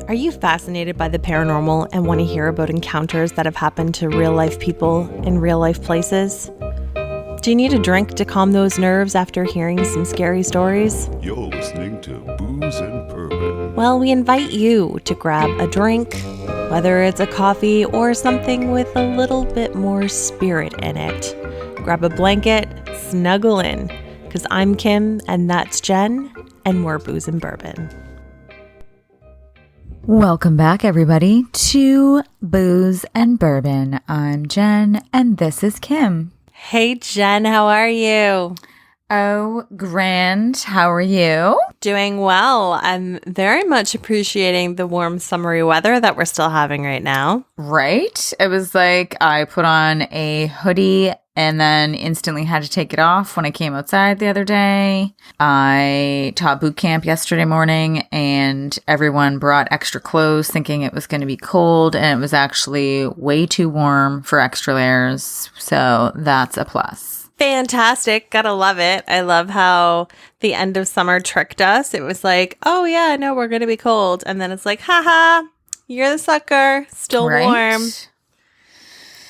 Are you fascinated by the paranormal and want to hear about encounters that have happened to real-life people in real-life places? Do you need a drink to calm those nerves after hearing some scary stories? You're listening to Booze and Bourbon. Well, we invite you to grab a drink, whether it's a coffee or something with a little bit more spirit in it. Grab a blanket, snuggle in, because I'm Kim and that's Jen, and we're Booze and Bourbon. Welcome back, everybody, to Booze and Bourbon. I'm Jen, and this is Kim. Hey, Jen, how are you? Oh, grand. How are you? Doing well. I'm very much appreciating the warm, summery weather that we're still having right now. Right? It was like I put on a hoodie and then instantly had to take it off when I came outside the other day. I taught boot camp yesterday morning and everyone brought extra clothes thinking it was going to be cold, and it was actually way too warm for extra layers. So that's a plus. Fantastic. Gotta love it. I love how the end of summer tricked us. It was like, oh yeah, no, we're going to be cold. And then it's like, haha, you're the sucker. Still warm.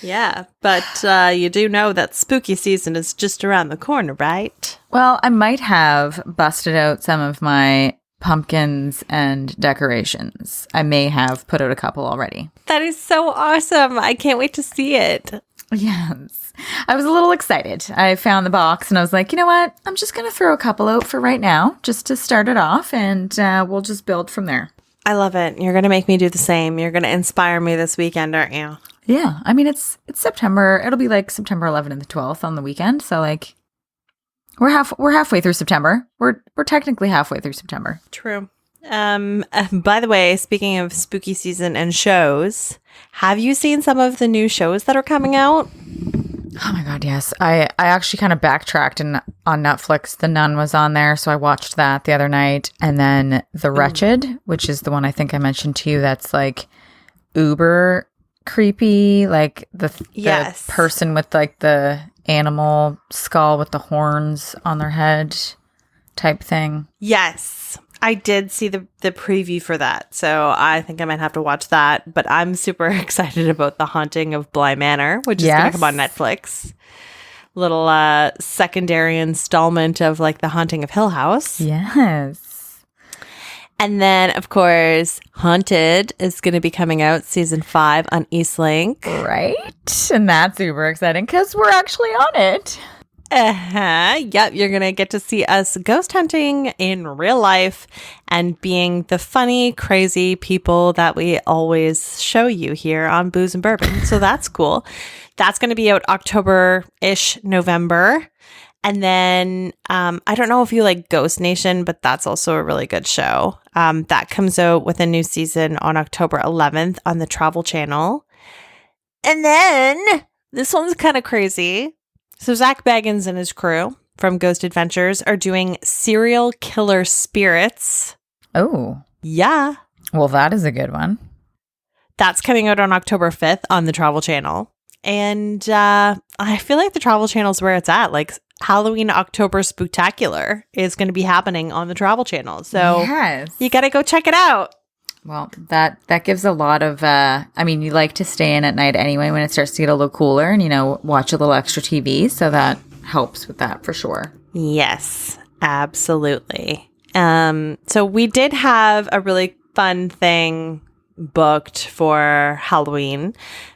Yeah, but you do know that spooky season is just around the corner, right? Well, I might have busted out some of my pumpkins and decorations. I may have put out a couple already. That is so awesome. I can't wait to see it. Yes. I was a little excited. I found the box and I was like, you know what? I'm just going to throw a couple out for right now, just to start it off, and we'll just build from there. I love it. You're going to make me do the same. You're going to inspire me this weekend, aren't you? Yeah. I mean, it's September. It'll be like September 11th and the 12th on the weekend. So like we're halfway through September. We're technically halfway through September. True. By the way, speaking of spooky season and shows, have you seen some of the new shows that are coming out? Oh my God, yes. I actually kind of backtracked, and on Netflix, The Nun was on there. So I watched that the other night. And then The Wretched, which is the one I think I mentioned to you. That's like uber creepy, like the person with like the animal skull with the horns on their head type thing. Yes. I did see the preview for that, so I think I might have to watch that. But I'm super excited about The Haunting of Bly Manor, which is going to come on Netflix. Little secondary installment of like The Haunting of Hill House. Yes. And then, of course, Haunted is going to be coming out season 5 on Eastlink. Right. And that's super exciting because we're actually on it. Yep, you're going to get to see us ghost hunting in real life and being the funny, crazy people that we always show you here on Booze and Bourbon. So that's cool. That's going to be out October-ish, November. And then I don't know if you like Ghost Nation, but that's also a really good show. That comes out with a new season on October 11th on the Travel Channel. And then this one's kind of crazy. So Zach Baggins and his crew from Ghost Adventures are doing Serial Killer Spirits. Oh. Yeah. Well, that is a good one. That's coming out on October 5th on the Travel Channel. And I feel like the Travel Channel is where it's at. Like Halloween October Spooktacular is going to be happening on the Travel Channel. So you got to go check it out. Well, that gives a lot of, I mean, you like to stay in at night anyway when it starts to get a little cooler and, you know, watch a little extra TV. So that helps with that for sure. Yes, absolutely. So we did have a really fun thing booked for Halloween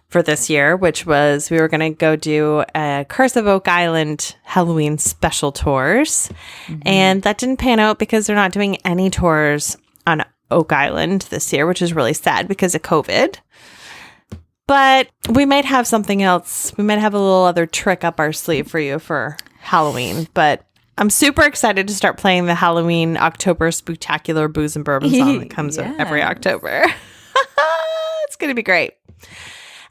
for this year, which was we were going to go do a Curse of Oak Island Halloween special tours. Mm-hmm. And that didn't pan out because they're not doing any tours on Oak Island this year, which is really sad because of COVID. But we might have something else. We might have a little other trick up our sleeve for you for Halloween. But I'm super excited to start playing the Halloween October Spooktacular Booze and Bourbon song that comes out every October. It's going to be great.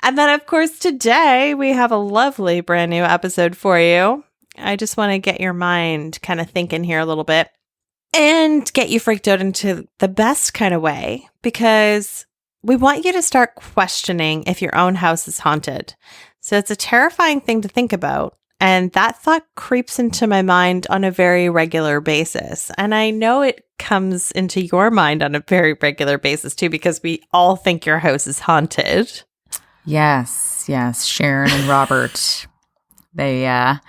And then, of course, today we have a lovely brand new episode for you. I just want to get your mind kind of thinking here a little bit. And get you freaked out into the best kind of way, because we want you to start questioning if your own house is haunted. So it's a terrifying thing to think about, And that thought creeps into my mind on a very regular basis. And I know it comes into your mind on a very regular basis too, because we all think your house is haunted. Yes, Sharon and Robert. I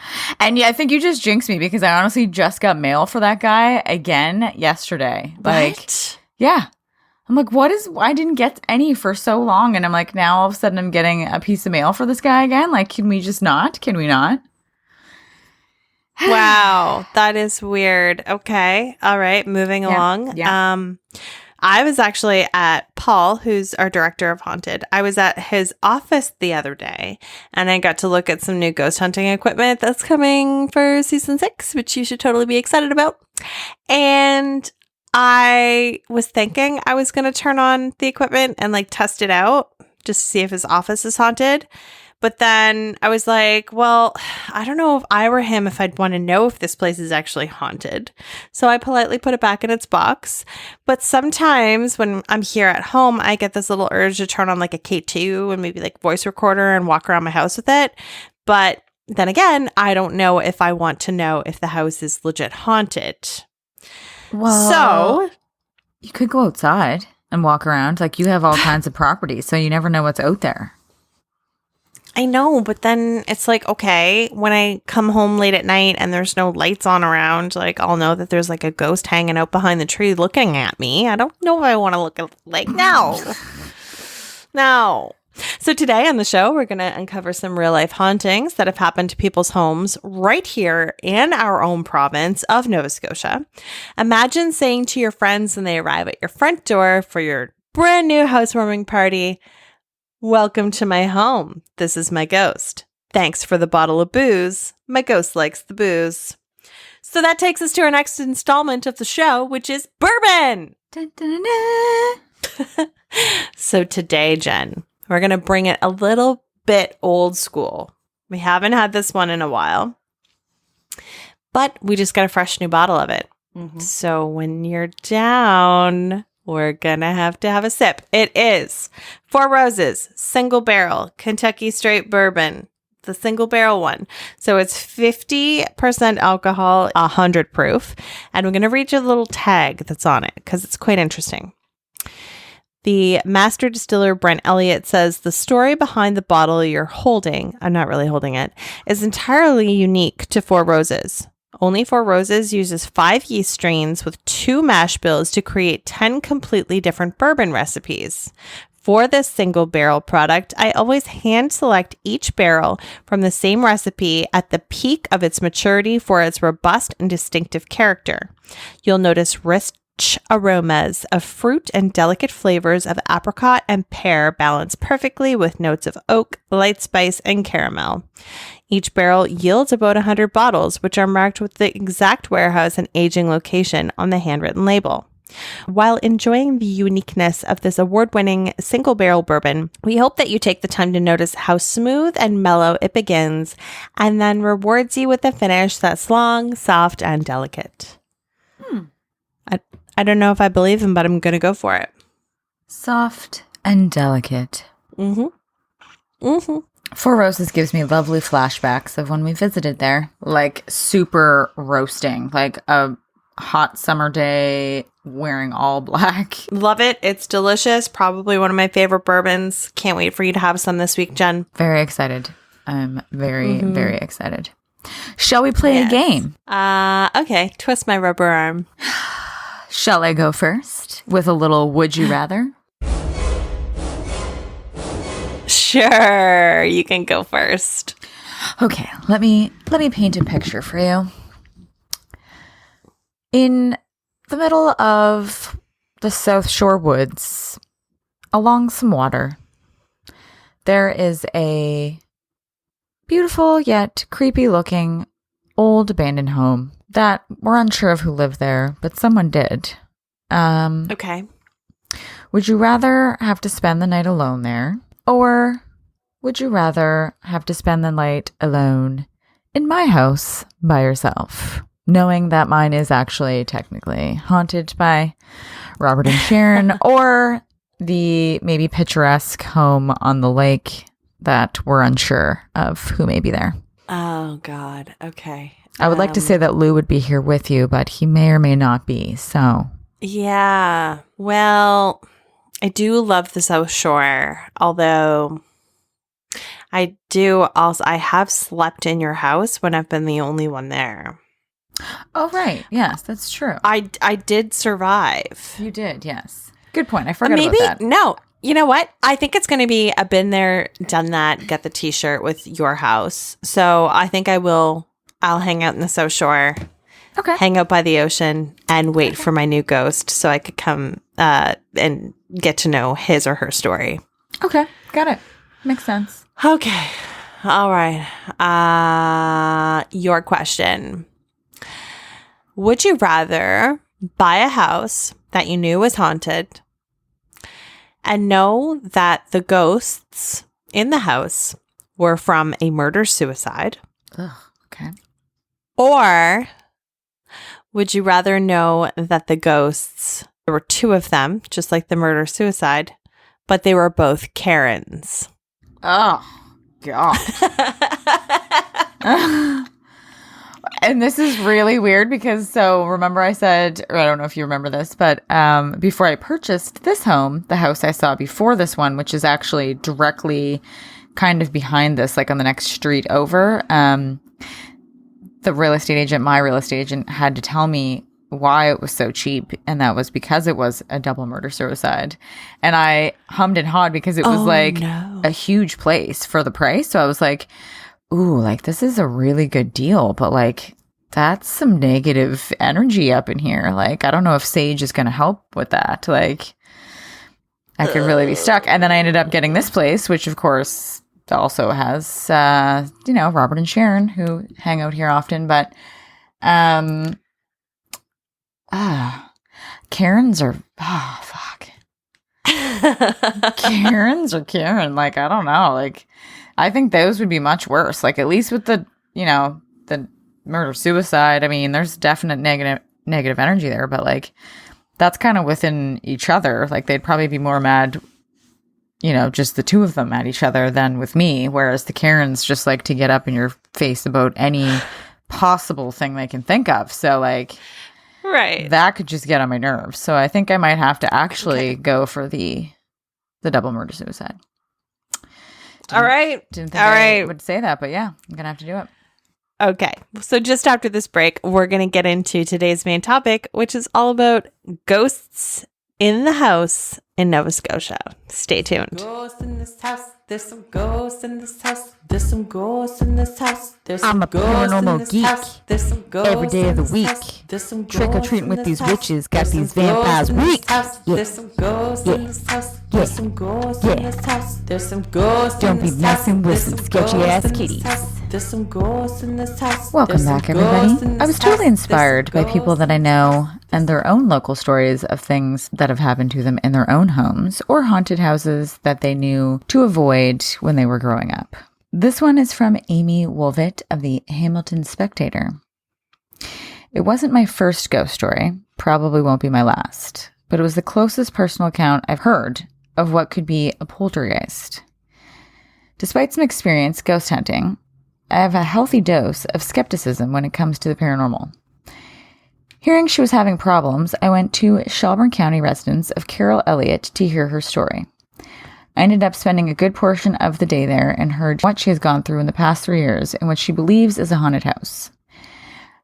think you just jinxed me because I honestly just got mail for that guy again yesterday. What? Yeah. I'm like, I didn't get any for so long. And I'm like, now all of a sudden I'm getting a piece of mail for this guy again. Like, can we not? Wow, that is weird. Okay. All right. Moving along. Yeah. I was actually at Paul, who's our director of Haunted. I was at his office the other day and I got to look at some new ghost hunting equipment that's coming for season 6, which you should totally be excited about. And I was thinking I was going to turn on the equipment and like test it out just to see if his office is haunted. But then I was like, well, I don't know if I were him if I'd want to know if this place is actually haunted. So I politely put it back in its box. But sometimes when I'm here at home, I get this little urge to turn on like a K2 and maybe like voice recorder and walk around my house with it. But then again, I don't know if I want to know if the house is legit haunted. Well, so you could go outside and walk around. Like, you have all kinds of property, so you never know what's out there. I know, but then it's like, okay, when I come home late at night and there's no lights on around, like I'll know that there's like a ghost hanging out behind the tree looking at me. I don't know if I want to look at, like, no. So today on the show, we're going to uncover some real life hauntings that have happened to people's homes right here in our own province of Nova Scotia. Imagine saying to your friends when they arrive at your front door for your brand new housewarming party, "Welcome to my home. This is my ghost. Thanks for the bottle of booze. My ghost likes the booze." So that takes us to our next installment of the show, which is Bourbon. Dun, dun, dun, dun. So today, Jen, we're going to bring it a little bit old school. We haven't had this one in a while, but we just got a fresh new bottle of it. Mm-hmm. So when you're down, we're going to have a sip. It is Four Roses, single barrel, Kentucky straight bourbon, the single barrel one. So it's 50% alcohol, 100 proof. And we're going to read you a little tag that's on it because it's quite interesting. The master distiller, Brent Elliott, says the story behind the bottle you're holding, I'm not really holding it, is entirely unique to Four Roses. Only Four Roses uses 5 yeast strains with 2 mash bills to create 10 completely different bourbon recipes. For this single barrel product, I always hand select each barrel from the same recipe at the peak of its maturity for its robust and distinctive character. You'll notice rich aromas of fruit and delicate flavors of apricot and pear balance perfectly with notes of oak, light spice, and caramel. Each barrel yields about 100 bottles, which are marked with the exact warehouse and aging location on the handwritten label. While enjoying the uniqueness of this award-winning single-barrel bourbon, we hope that you take the time to notice how smooth and mellow it begins and then rewards you with a finish that's long, soft, and delicate. I don't know if I believe him, but I'm going to go for it. Soft and delicate. Four Roses gives me lovely flashbacks of when we visited there. Like, super roasting. Like a hot summer day wearing all black. Love it. It's delicious. Probably one of my favorite bourbons. Can't wait for you to have some this week, Jen. Very excited. I'm very, very excited. Shall we play a game? Okay. Twist my rubber arm. Shall I go first with a little would you rather? Sure, you can go first. Okay, let me paint a picture for you. In the middle of the South Shore woods, along some water, there is a beautiful yet creepy looking old abandoned home that we're unsure of who lived there, but someone did. Okay. Would you rather have to spend the night alone there, or would you rather have to spend the night alone in my house by yourself, knowing that mine is actually technically haunted by Robert and Sharon, or the maybe picturesque home on the lake that we're unsure of who may be there? Oh, God. Okay. I would like to say that Lou would be here with you, but he may or may not be. So, Yeah. Well, I do love the South Shore, although I have slept in your house when I've been the only one there. oh, right. Yes, that's true. I did survive. You did. Yes. Good point. I forgot Maybe, about that. no. You know what? I think it's going to be a been there, done that, get the t-shirt with your house. So I think I'll hang out in the South Shore. Okay. Hang out by the ocean and wait for my new ghost so I could come and get to know his or her story. Okay. Got it. Makes sense. Okay. All right. Your question. Would you rather buy a house that you knew was haunted and know that the ghosts in the house were from a murder-suicide? Ugh. Okay. Or would you rather know that the ghosts, there were two of them, just like the murder-suicide, but they were both Karens? Oh, God. And this is really weird because, so remember I said, or I don't know if you remember this, but before I purchased this home, the house I saw before this one, which is actually directly kind of behind this, like on the next street over, my real estate agent had to tell me why it was so cheap, and that was because it was a double murder suicide. And I hummed and hawed because it was a huge place for the price. So I was like, ooh, like this is a really good deal, but like that's some negative energy up in here. Like I don't know if sage is going to help with that. Like I could really be stuck. And then I ended up getting this place, which of course also has Robert and Sharon, who hang out here often, but Karens are fuck. Karens or Karen, like I don't know, like I think those would be much worse. Like at least with the the murder suicide, I mean there's definite negative energy there, but like that's kind of within each other. Like they'd probably be more mad, just the two of them at each other than with me, whereas the Karens just like to get up in your face about any possible thing they can think of. So like right, that could just get on my nerves. So I think I might have to actually go for the double murder suicide. All right. Didn't think I would say that, but yeah, I'm gonna have to do it. Okay. So just after this break, we're going to get into today's main topic, which is all about ghosts in the house in Nova Scotia. Stay tuned. Ghosts in this house. There's some ghosts in this house. There's some ghosts in this house. There's some I'm a paranormal geek. There's some ghosts every day of the week. There's some trick or treating with these witches. Got these vampires weak. There's some ghosts in this house. There's some ghosts in this house. There's some ghosts. Don't be messing with some sketchy ass kitties. There's some ghosts in this house. Welcome back, everybody. I was totally inspired by people that I know and their own local stories of things that have happened to them in their own homes or haunted houses that they knew to avoid when they were growing up. This one is from Amy Wolvitt of the Hamilton Spectator. It wasn't my first ghost story, probably won't be my last, but it was the closest personal account I've heard of what could be a poltergeist. Despite some experience ghost hunting, I have a healthy dose of skepticism when it comes to the paranormal. Hearing she was having problems, I went to Shelburne County residence of Carol Elliott to hear her story. I ended up spending a good portion of the day there and heard what she has gone through in the past 3 years in what she believes is a haunted house.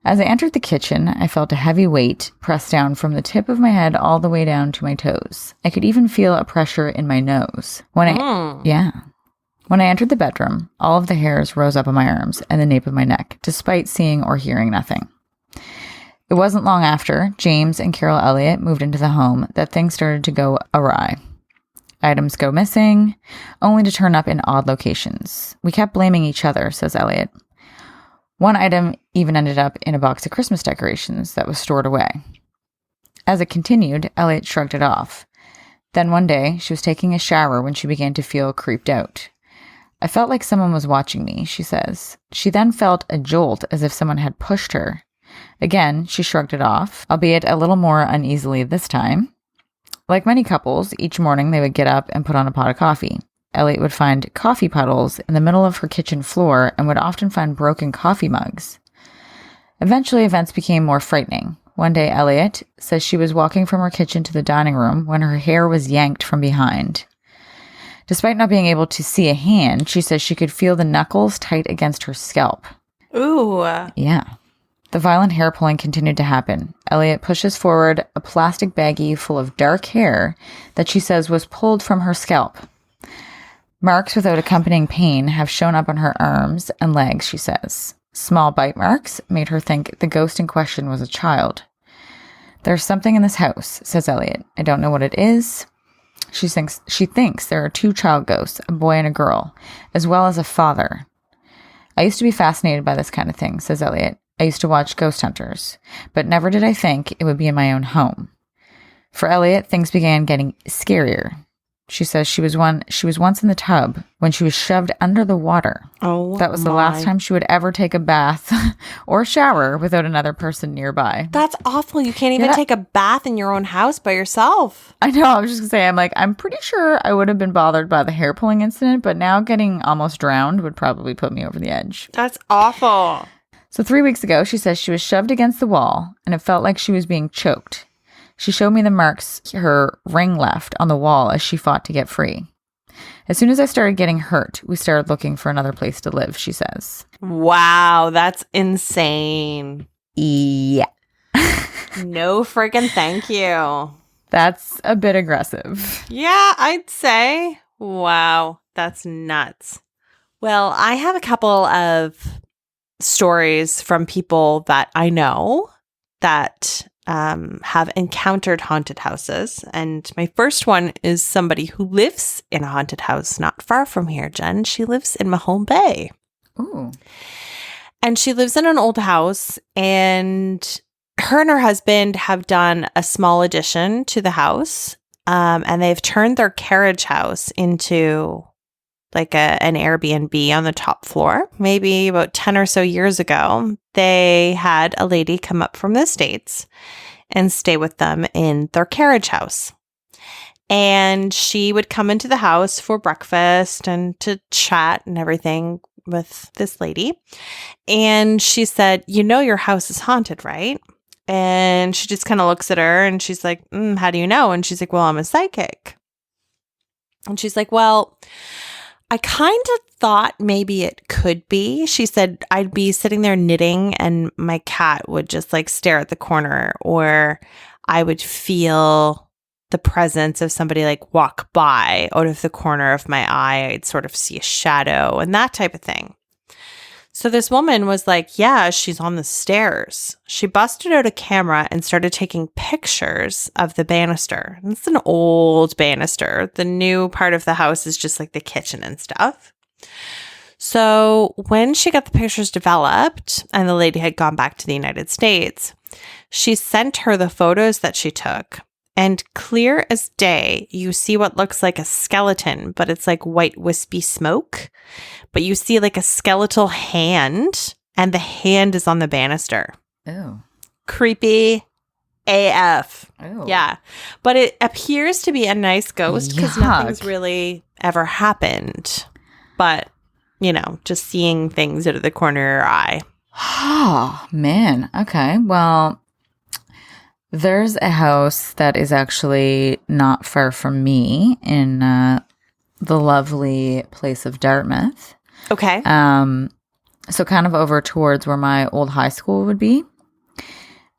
As I entered the kitchen, I felt a heavy weight pressed down from the tip of my head all the way down to my toes. I could even feel a pressure in my nose. When I entered the bedroom, all of the hairs rose up on my arms and the nape of my neck, despite seeing or hearing nothing. It wasn't long after James and Carol Elliott moved into the home that things started to go awry. Items go missing, only to turn up in odd locations. We kept blaming each other, says Elliott. One item even ended up in a box of Christmas decorations that was stored away. As it continued, Elliott shrugged it off. Then one day, she was taking a shower when she began to feel creeped out. I felt like someone was watching me, she says. She then felt a jolt as if someone had pushed her. Again, she shrugged it off, albeit a little more uneasily this time. Like many couples, each morning they would get up and put on a pot of coffee. Elliot would find coffee puddles in the middle of her kitchen floor and would often find broken coffee mugs. Eventually, events became more frightening. One day, Elliot says she was walking from her kitchen to the dining room when her hair was yanked from behind. Despite not being able to see a hand, she says she could feel the knuckles tight against her scalp. Ooh. Yeah. The violent hair pulling continued to happen. Elliot pushes forward a plastic baggie full of dark hair that she says was pulled from her scalp. Marks without accompanying pain have shown up on her arms and legs, she says. Small bite marks made her think the ghost in question was a child. There's something in this house, says Elliot. I don't know what it is. She thinks there are 2 child ghosts, a boy and a girl, as well as a father. I used to be fascinated by this kind of thing, says Elliot. I used to watch Ghost Hunters, but never did I think it would be in my own home. For Elliot, things began getting scarier. She says she was once in the tub when she was shoved under the water. Oh, that was the last time she would ever take a bath or shower without another person nearby. That's awful. You can't even take a bath in your own house by yourself. I know. I was just going to say, I'm pretty sure I would have been bothered by the hair pulling incident, but now getting almost drowned would probably put me over the edge. That's awful. So 3 weeks ago, she says she was shoved against the wall and it felt like she was being choked. She showed me the marks her ring left on the wall as she fought to get free. As soon as I started getting hurt, we started looking for another place to live, she says. Wow, that's insane. Yeah. No friggin' thank you. That's a bit aggressive. Yeah, I'd say. Wow, that's nuts. Well, I have a couple of stories from people that I know that have encountered haunted houses. And my first one is somebody who lives in a haunted house not far from here, Jen. She lives in Mahone Bay. Ooh. And she lives in an old house, and her and her husband have done a small addition to the house. And they've turned their carriage house into like an Airbnb on the top floor. Maybe about 10 or so years ago, they had a lady come up from the States and stay with them in their carriage house. And she would come into the house for breakfast and to chat and everything with this lady. And she said, "You know your house is haunted, right?" And she just kind of looks at her and she's like, "How do you know?" And she's like, "Well, I'm a psychic." And she's like, "Well, I kind of thought maybe it could be." She said, "I'd be sitting there knitting and my cat would just like stare at the corner, or I would feel the presence of somebody like walk by out of the corner of my eye. I'd sort of see a shadow and that type of thing." So this woman was like, "Yeah, she's on the stairs." She busted out a camera and started taking pictures of the banister. And it's an old banister. The new part of the house is just like the kitchen and stuff. So when she got the pictures developed and the lady had gone back to the United States, she sent her the photos that she took. And clear as day, you see what looks like a skeleton, but it's like white wispy smoke. But you see like a skeletal hand, and the hand is on the banister. Oh. Creepy AF. Oh. Yeah. But it appears to be a nice ghost because nothing's really ever happened. But, just seeing things out of the corner of your eye. Oh, man. Okay. Well, there's a house that is actually not far from me in the lovely place of Dartmouth. Okay. So kind of over towards where my old high school would be.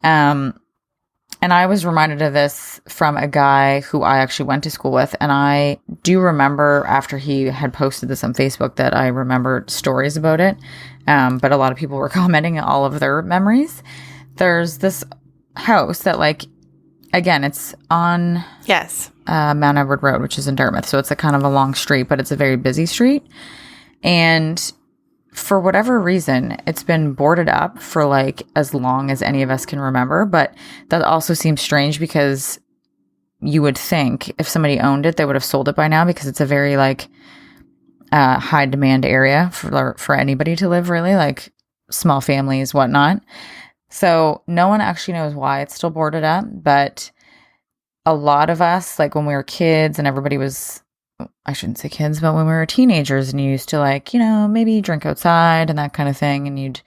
And I was reminded of this from a guy who I actually went to school with. And I do remember after he had posted this on Facebook that I remembered stories about it. But a lot of people were commenting on all of their memories. There's this house that again, it's on Mount Edward Road, which is in Dartmouth. So it's a kind of a long street, but it's a very busy street. And for whatever reason, it's been boarded up for as long as any of us can remember. But that also seems strange because you would think if somebody owned it, they would have sold it by now because it's a very high demand area for anybody to live, really, small families, whatnot. So no one actually knows why it's still boarded up, but a lot of us, when we were kids and everybody was, I shouldn't say kids, but when we were teenagers and you used to like, you know, maybe drink outside and that kind of thing, and you'd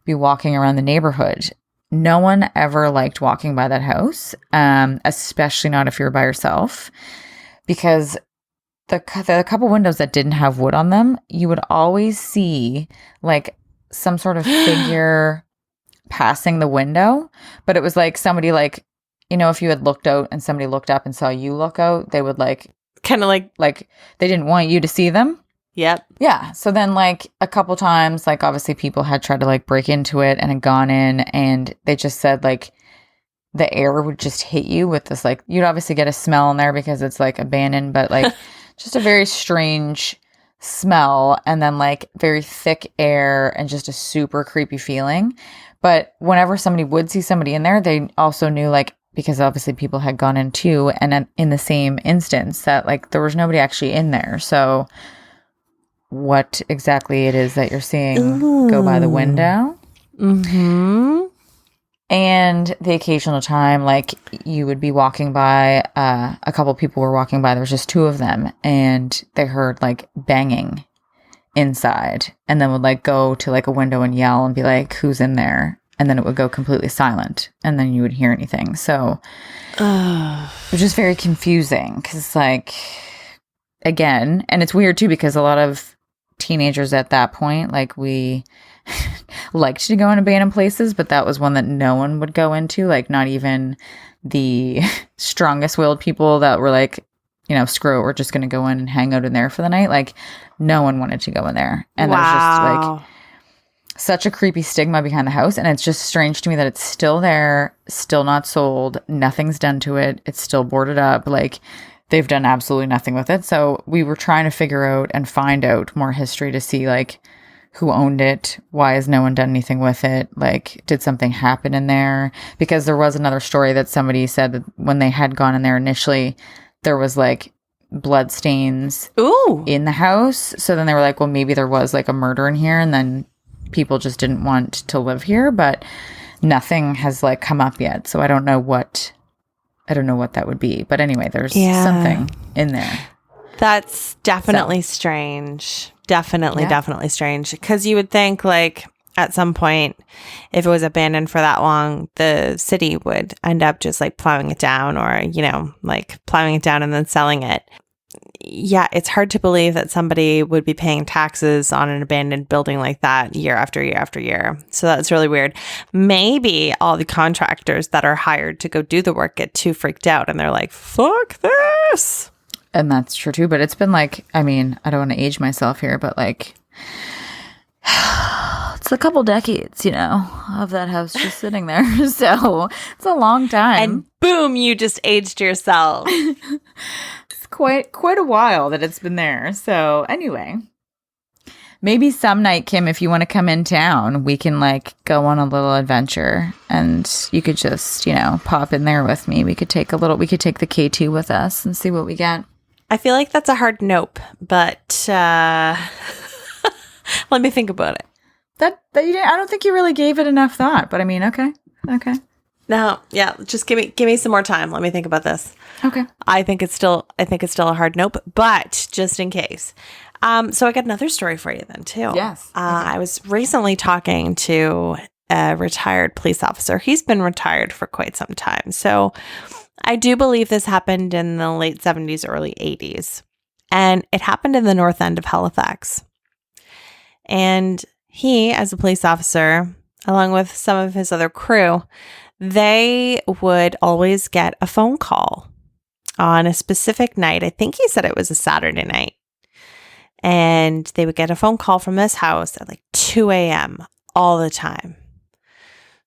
be walking around the neighborhood. No one ever liked walking by that house, especially not if you were by yourself, because the couple windows that didn't have wood on them, you would always see like some sort of figure passing the window, but it was like somebody like, you know, if you had looked out and somebody looked up and saw you look out, they would like kind of like they didn't want you to see them. Yep. Yeah. So then like a couple times, like obviously people had tried to like break into it and had gone in, and they just said like the air would just hit you with this, like you'd obviously get a smell in there because it's like abandoned, but like just a very strange smell, and then like very thick air and just a super creepy feeling. But whenever somebody would see somebody in there, they also knew, like, because obviously people had gone in too, and in the same instance that like there was nobody actually in there. So what exactly it is that you're seeing go by the window. Mm-hmm. And the occasional time, like you would be walking by, a couple people were walking by, there was just two of them, and they heard like banging inside, and then would like go to like a window and yell and be like, who's in there? And then it would go completely silent, and then you would hear anything. So it was just very confusing, because like, again, and it's weird too, because a lot of teenagers at that point, like we liked to go in abandoned places, but that was one that no one would go into, like not even the strongest willed people that were like, you know, screw it, we're just going to go in and hang out in there for the night. Like no one wanted to go in there. And there's just like such a creepy stigma behind the house. And it's just strange to me that it's still there, still not sold, nothing's done to it, it's still boarded up. Like they've done absolutely nothing with it. So we were trying to figure out and find out more history to see like who owned it, why has no one done anything with it, like did something happen in there? Because there was another story that somebody said that when they had gone in there initially, there was like blood stains in the house. So then they were like, well, maybe there was like a murder in here, and then people just didn't want to live here, but nothing has like come up yet. So I don't know what that would be. But anyway, there's something in there. That's definitely strange. Definitely strange. Because you would think like at some point, if it was abandoned for that long, the city would end up just like plowing it down, or, you know, like plowing it down and then selling it. Yeah, it's hard to believe that somebody would be paying taxes on an abandoned building like that year after year after year. So that's really weird. Maybe all the contractors that are hired to go do the work get too freaked out and they're like, fuck this. And that's true too. But it's been like, I mean, I don't want to age myself here, but like, it's a couple decades, you know, of that house just sitting there. So it's a long time. And boom, you just aged yourself. It's quite a while that it's been there. So anyway, maybe some night, Kim, if you want to come in town, we can like go on a little adventure, and you could just, you know, pop in there with me. We could take the K2 with us and see what we get. I feel like that's a hard nope, but let me think about it. That you didn't, I don't think you really gave it enough thought, but I mean, okay. No, yeah, just give me some more time. Let me think about this. Okay. I think it's still a hard nope, but just in case. So I got another story for you then too. Yes. I was recently talking to a retired police officer. He's been retired for quite some time. So I do believe this happened in the late 70s, early 80s. And it happened in the North End of Halifax. And he, as a police officer, along with some of his other crew, they would always get a phone call on a specific night. I think he said it was a Saturday night. And they would get a phone call from this house at like 2 a.m. all the time.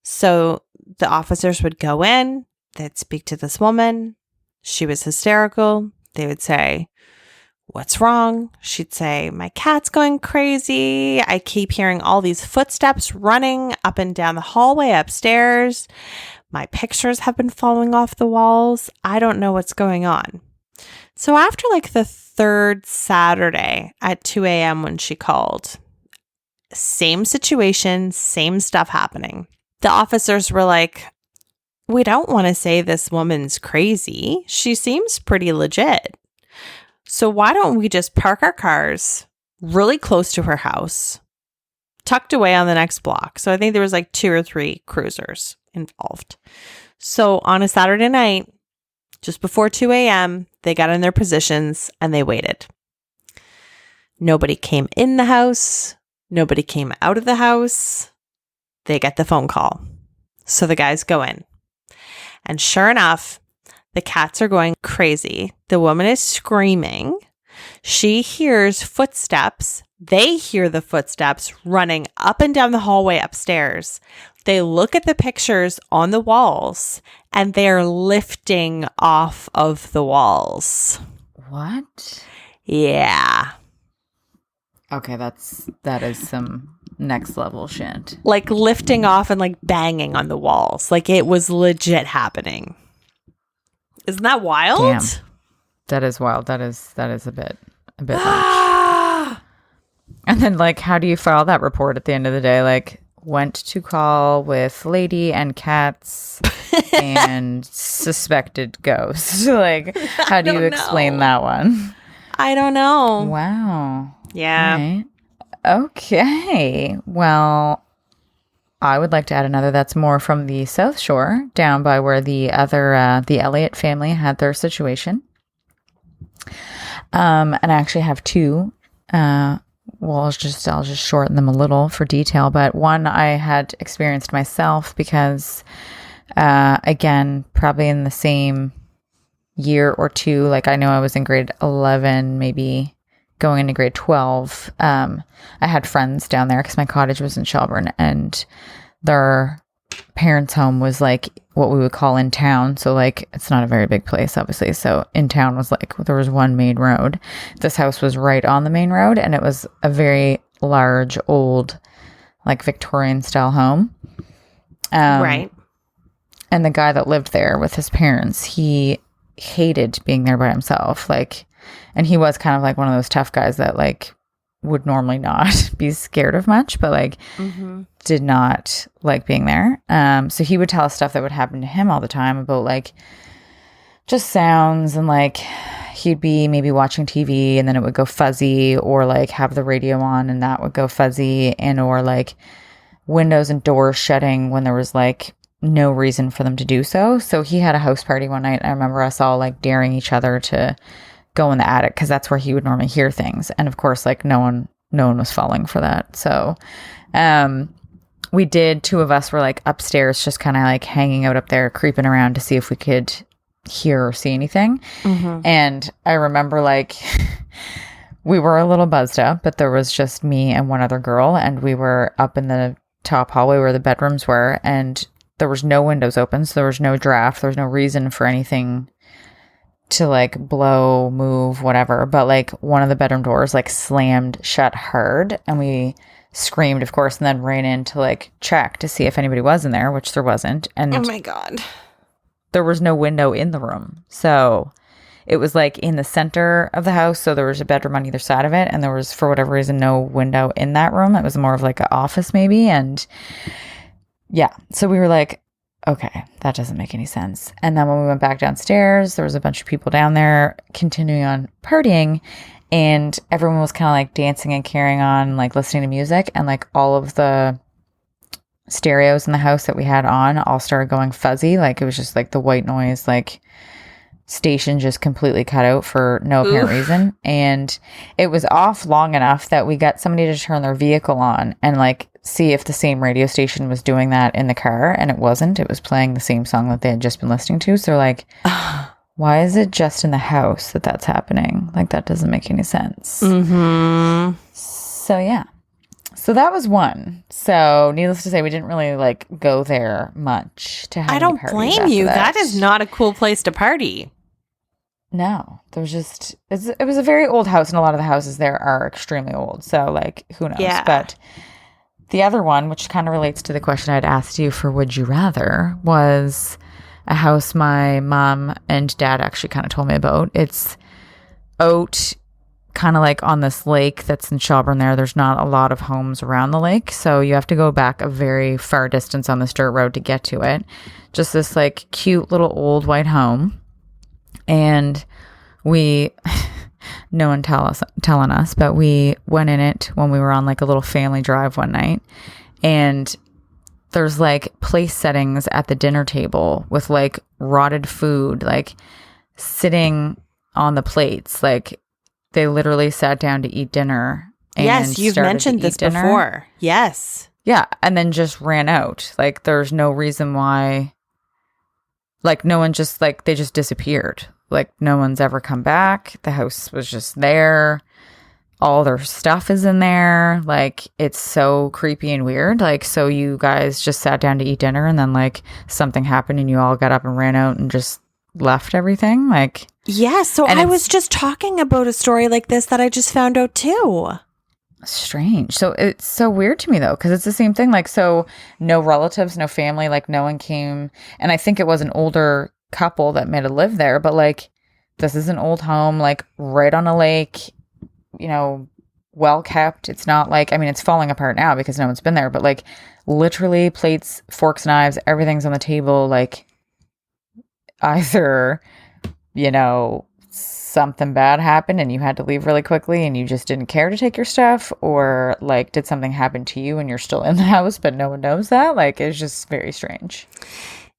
So the officers would go in, they'd speak to this woman. She was hysterical. They would say, "What's wrong?" She'd say, "My cat's going crazy. I keep hearing all these footsteps running up and down the hallway upstairs. My pictures have been falling off the walls. I don't know what's going on." So after like the third Saturday at 2 a.m. when she called, same situation, same stuff happening. The officers were like, "We don't want to say this woman's crazy. She seems pretty legit. So why don't we just park our cars really close to her house, tucked away on the next block? So I think there was like 2 or 3 cruisers involved. So on a Saturday night, just before 2 a.m., they got in their positions and they waited. Nobody came in the house. Nobody came out of the house. They get the phone call. So the guys go in. And sure enough, the cats are going crazy. The woman is screaming. She hears footsteps. They hear the footsteps running up and down the hallway upstairs. They look at the pictures on the walls and they're lifting off of the walls. What? Yeah. Okay, that is some next level shit. Like lifting off and like banging on the walls. Like it was legit happening. Isn't that wild? Damn. That is wild. That is a bit much. And then like, how do you file that report at the end of the day? Like, went to call with lady and cats and suspected ghost. Like, how do you explain that one? I don't know. Wow. Yeah. Right. Okay. Well, I would like to add another that's more from the South Shore, down by where the other, the Elliott family had their situation. And I actually have 2. Well, I'll just shorten them a little for detail, but one I had experienced myself because, again, probably in the same year or 2, like I know I was in grade 11, maybe going into grade 12. I had friends down there because my cottage was in Shelburne, and their parents' home was like what we would call in town. So like, it's not a very big place, obviously. So in town was like, there was one main road. This house was right on the main road, and it was a very large, old, like Victorian style home. Right. And the guy that lived there with his parents, he hated being there by himself. Like, and he was kind of like one of those tough guys that like would normally not be scared of much, but like did not like being there. So he would tell us stuff that would happen to him all the time about like just sounds, and like he'd be maybe watching TV and then it would go fuzzy, or like have the radio on and that would go fuzzy, and or like windows and doors shutting when there was like no reason for them to do so. So he had a house party one night. I remember us all like daring each other to go in the attic because that's where he would normally hear things. And of course, like no one was falling for that. So we did, 2 of us were like upstairs, just kind of like hanging out up there, creeping around to see if we could hear or see anything. And I remember like we were a little buzzed up, but there was just me and one other girl, and we were up in the top hallway where the bedrooms were, and there was no windows open, so there was no draft, there was no reason for anything to like blow, move, whatever. But like one of the bedroom doors like slammed shut hard, and we screamed, of course, and then ran in to like check to see if anybody was in there, which there wasn't. And oh my God, there was no window in the room. So it was like in the center of the house. So there was a bedroom on either side of it, and there was, for whatever reason, no window in that room. It was more of like an office maybe. And yeah, so we were like, okay, that doesn't make any sense. And then when we went back downstairs, there was a bunch of people down there continuing on partying, and everyone was kind of like dancing and carrying on, like listening to music, and like all of the stereos in the house that we had on all started going fuzzy. Like it was just like the white noise, like station just completely cut out for no apparent reason. And it was off long enough that we got somebody to turn their vehicle on and like see if the same radio station was doing that in the car, and it wasn't. It was playing the same song that they had just been listening to. So they're like, why is it just in the house that that's happening? Like that doesn't make any sense. So yeah, so that was one. So needless to say, we didn't really like go there much to have. I don't blame you. That is not a cool place to party. No, there was just, it was a very old house, and a lot of the houses there are extremely old. So like, who knows? Yeah. But the other one, which kind of relates to the question I'd asked you for Would You Rather, was a house my mom and dad actually kind of told me about. It's out kind of like on this lake that's in Shelburne there. There's not a lot of homes around the lake, so you have to go back a very far distance on this dirt road to get to it. Just this like cute little old white home. And we, no one telling us, but we went in it when we were on like a little family drive one night, and there's like place settings at the dinner table with like rotted food, like sitting on the plates. Like they literally sat down to eat dinner. And yes, you've mentioned this before. Yes. Yeah. And then just ran out. Like there's no reason why, like no one just like, they just disappeared. Like no one's ever come back. The house was just there. All their stuff is in there. Like it's so creepy and weird. Like, so you guys just sat down to eat dinner and then like something happened and you all got up and ran out and just left everything. Like, yeah. So I was just talking about a story like this that I just found out too. Strange. So it's so weird to me though, because it's the same thing. Like, so no relatives, no family, like no one came. And I think it was an older couple that made a live there, but like this is an old home, like right on a lake, you know, well kept. It's not like, I mean, it's falling apart now because no one's been there, but like literally plates, forks, knives, everything's on the table. Like either, you know, something bad happened and you had to leave really quickly and you just didn't care to take your stuff, or like did something happen to you and you're still in the house but no one knows that. Like it's just very strange.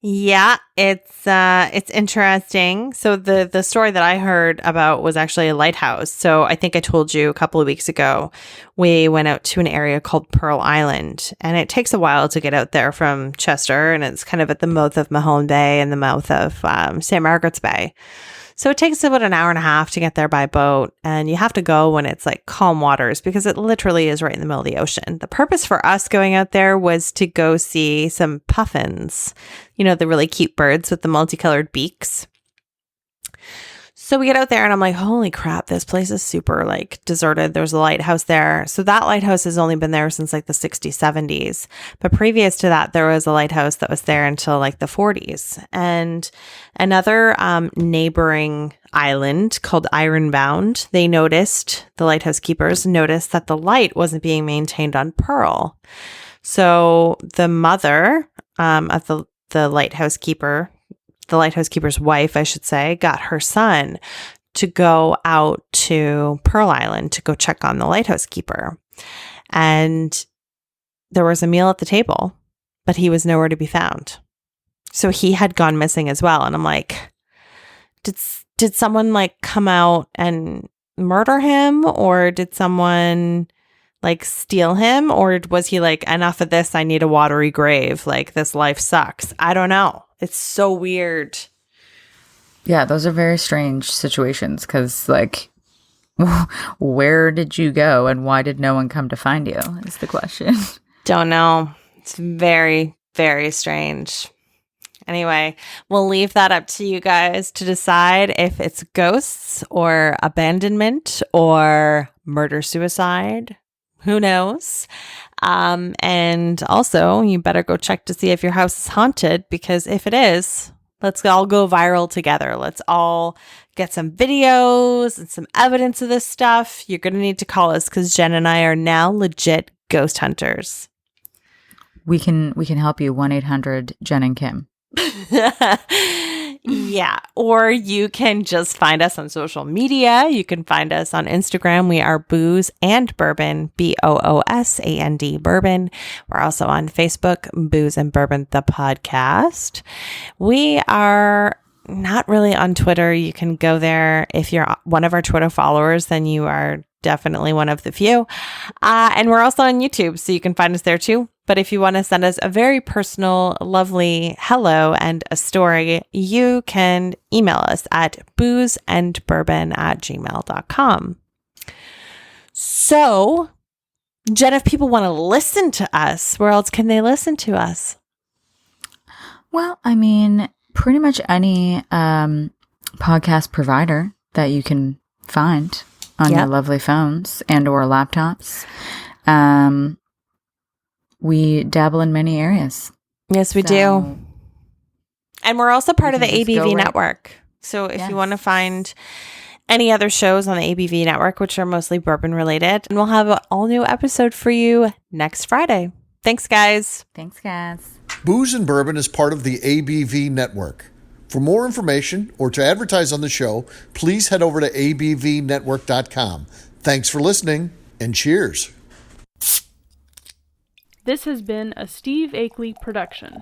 Yeah, it's interesting. So the story that I heard about was actually a lighthouse. So I think I told you a couple of weeks ago, we went out to an area called Pearl Island, and it takes a while to get out there from Chester, and it's kind of at the mouth of Mahone Bay and the mouth of St. Margaret's Bay. So it takes about an hour and a half to get there by boat, and you have to go when it's like calm waters because it literally is right in the middle of the ocean. The purpose for us going out there was to go see some puffins, you know, the really cute birds with the multicolored beaks. So we get out there and I'm like, holy crap, this place is super like deserted. There's a lighthouse there. So that lighthouse has only been there since like the 60s, 70s. But previous to that, there was a lighthouse that was there until like the 40s. And another neighboring island called Ironbound, the lighthouse keepers noticed that the light wasn't being maintained on Pearl. So the mother of the lighthouse keeper, the lighthouse keeper's wife, I should say, got her son to go out to Pearl Island to go check on the lighthouse keeper. And there was a meal at the table, but he was nowhere to be found. So he had gone missing as well. And I'm like, did someone like come out and murder him, or did someone like steal him, or was he like, enough of this, I need a watery grave, like this life sucks? I don't know. It's so weird. Yeah, those are very strange situations because, like, where did you go and why did no one come to find you is the question. Don't know. It's very, very strange. Anyway, we'll leave that up to you guys to decide if it's ghosts or abandonment or murder-suicide. Who knows? And also, you better go check to see if your house is haunted, because if it is, let's all go viral together. Let's all get some videos and some evidence of this stuff. You're going to need to call us because Jen and I are now legit ghost hunters. We can help you. 1-800-JEN and Kim. Yeah. Or you can just find us on social media. You can find us on Instagram. We are Booze and Bourbon, BOOSAND Bourbon. We're also on Facebook, Booze and Bourbon, the podcast. We are not really on Twitter. You can go there. If you're one of our Twitter followers, then you are definitely one of the few. And we're also on YouTube, so you can find us there too. But if you want to send us a very personal, lovely hello and a story, you can email us at boozeandbourbon@gmail.com. So, Jen, if people want to listen to us, where else can they listen to us? Well, I mean, pretty much any podcast provider that you can find on your lovely phones and or laptops. We dabble in many areas. Yes, we do. And we're also part of the ABV network. So if you want to find any other shows on the ABV network, which are mostly bourbon related, and we'll have an all new episode for you next Friday. Thanks, guys. Thanks, guys. Booze and Bourbon is part of the ABV network. For more information or to advertise on the show, please head over to abvnetwork.com. Thanks for listening, and cheers. This has been a Steve Akeley production.